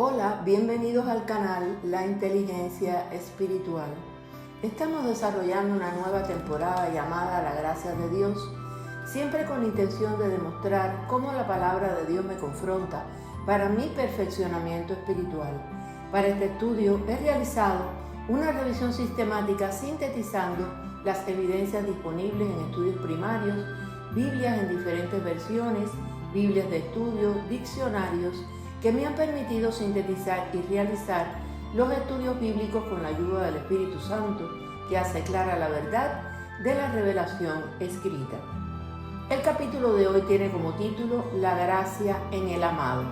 Hola, bienvenidos al canal La Inteligencia Espiritual. Estamos desarrollando una nueva temporada llamada La Gracia de Dios, siempre con la intención de demostrar cómo la palabra de Dios me confronta para mi perfeccionamiento espiritual. Para este estudio he realizado una revisión sistemática sintetizando las evidencias disponibles en estudios primarios, Biblias en diferentes versiones, Biblias de estudio, diccionarios, que me han permitido sintetizar y realizar los estudios bíblicos con la ayuda del Espíritu Santo, que hace clara la verdad de la revelación escrita. El capítulo de hoy tiene como título La gracia en el amado.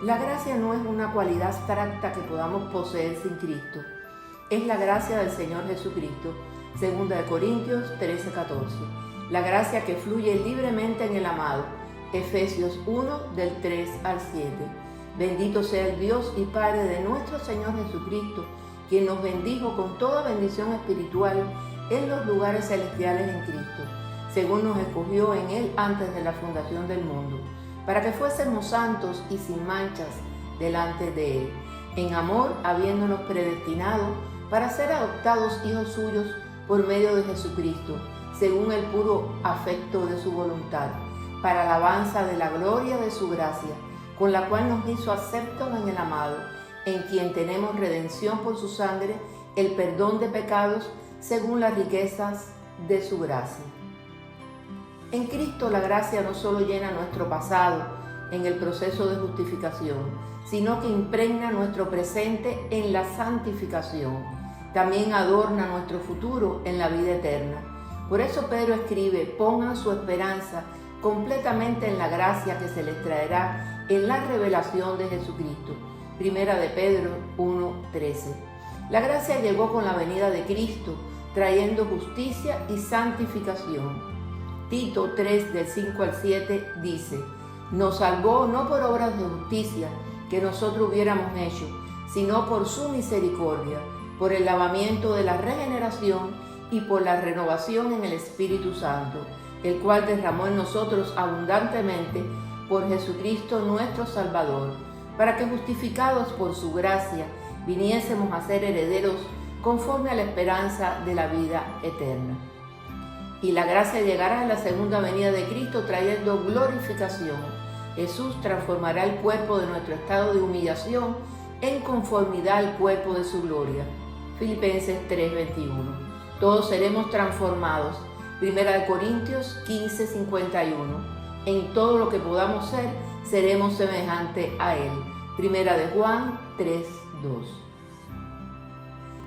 La gracia no es una cualidad abstracta que podamos poseer sin Cristo. Es la gracia del Señor Jesucristo, 2 Corintios 13:14. La gracia que fluye libremente en el amado, Efesios 1, del 3 al 7. Bendito sea el Dios y Padre de nuestro Señor Jesucristo, quien nos bendijo con toda bendición espiritual en los lugares celestiales en Cristo, según nos escogió en Él antes de la fundación del mundo, para que fuésemos santos y sin manchas delante de Él, en amor habiéndonos predestinado para ser adoptados hijos suyos por medio de Jesucristo, según el puro afecto de su voluntad, para alabanza de la gloria de su gracia, con la cual nos hizo aceptos en el amado, en quien tenemos redención por su sangre, el perdón de pecados, según las riquezas de su gracia. En Cristo la gracia no solo llena nuestro pasado en el proceso de justificación, sino que impregna nuestro presente en la santificación. También adorna nuestro futuro en la vida eterna. Por eso Pedro escribe: pongan su esperanza completamente en la gracia que se les traerá en la revelación de Jesucristo. Primera de Pedro 1:13. La gracia llegó con la venida de Cristo, trayendo justicia y santificación. Tito 3, del 5 al 7 dice: nos salvó no por obras de justicia que nosotros hubiéramos hecho, sino por su misericordia, por el lavamiento de la regeneración y por la renovación en el Espíritu Santo, el cual derramó en nosotros abundantemente por Jesucristo nuestro Salvador, para que justificados por su gracia viniésemos a ser herederos conforme a la esperanza de la vida eterna. Y la gracia llegará en la segunda venida de Cristo trayendo glorificación. Jesús transformará el cuerpo de nuestro estado de humillación en conformidad al cuerpo de su gloria. Filipenses 3:21. Todos seremos transformados. Primera de Corintios 15:51. En todo lo que podamos ser, seremos semejantes a Él. Primera de Juan 3:2.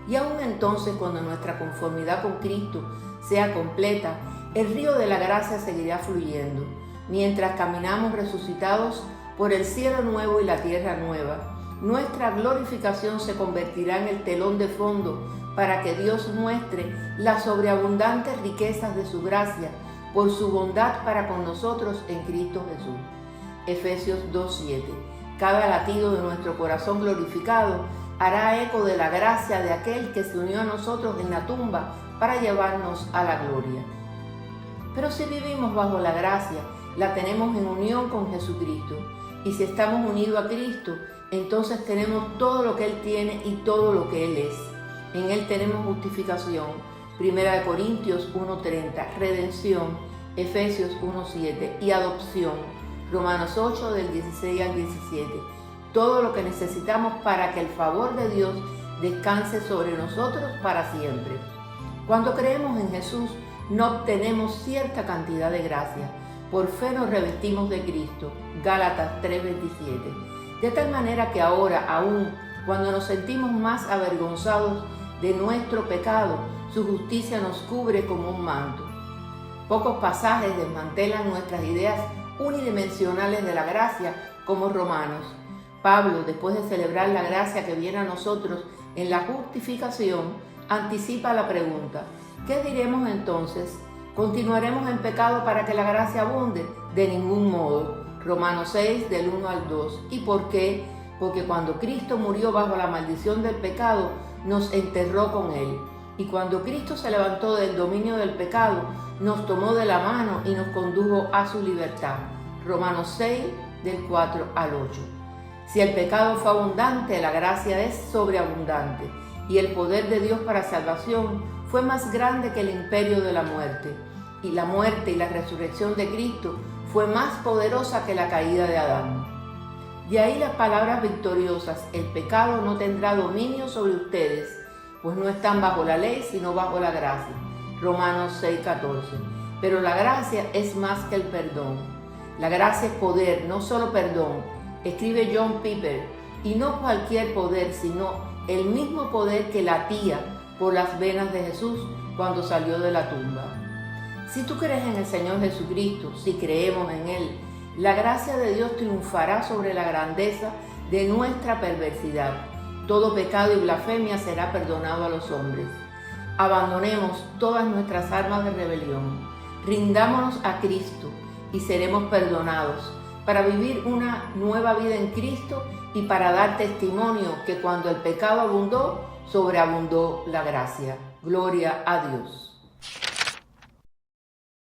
Y aún entonces, cuando nuestra conformidad con Cristo sea completa, el río de la gracia seguirá fluyendo, mientras caminamos resucitados por el cielo nuevo y la tierra nueva. Nuestra glorificación se convertirá en el telón de fondo para que Dios muestre las sobreabundantes riquezas de su gracia por su bondad para con nosotros en Cristo Jesús. Efesios 2:7. Cada latido de nuestro corazón glorificado hará eco de la gracia de aquel que se unió a nosotros en la tumba para llevarnos a la gloria. Pero si vivimos bajo la gracia, la tenemos en unión con Jesucristo. Y si estamos unidos a Cristo, entonces tenemos todo lo que Él tiene y todo lo que Él es. En Él tenemos justificación, Primera de Corintios 1:30, redención, Efesios 1:7 y adopción, Romanos 8, del 16 al 17. Todo lo que necesitamos para que el favor de Dios descanse sobre nosotros para siempre. Cuando creemos en Jesús, no obtenemos cierta cantidad de gracia. Por fe nos revestimos de Cristo, Gálatas 3:27. De tal manera que ahora, aún cuando nos sentimos más avergonzados de nuestro pecado, su justicia nos cubre como un manto. Pocos pasajes desmantelan nuestras ideas unidimensionales de la gracia como Romanos. Pablo, después de celebrar la gracia que viene a nosotros en la justificación, anticipa la pregunta: ¿qué diremos entonces? ¿Continuaremos en pecado para que la gracia abunde? De ningún modo. Romanos 6, del 1 al 2. ¿Y por qué? Porque cuando Cristo murió bajo la maldición del pecado, nos enterró con Él. Y cuando Cristo se levantó del dominio del pecado, nos tomó de la mano y nos condujo a su libertad. Romanos 6, del 4 al 8. Si el pecado fue abundante, la gracia es sobreabundante, y el poder de Dios para salvación fue más grande que el imperio de la muerte, y la muerte y la resurrección de Cristo fue más poderosa que la caída de Adán. De ahí las palabras victoriosas: el pecado no tendrá dominio sobre ustedes, pues no están bajo la ley, sino bajo la gracia. Romanos 6:14. Pero la gracia es más que el perdón. La gracia es poder, no solo perdón. Escribe John Piper, y no cualquier poder, sino el mismo poder que latía por las venas de Jesús cuando salió de la tumba. Si tú crees en el Señor Jesucristo, si creemos en Él, la gracia de Dios triunfará sobre la grandeza de nuestra perversidad. Todo pecado y blasfemia será perdonado a los hombres. Abandonemos todas nuestras armas de rebelión. Rindámonos a Cristo y seremos perdonados para vivir una nueva vida en Cristo y para dar testimonio que cuando el pecado abundó, sobreabundó la gracia. Gloria a Dios.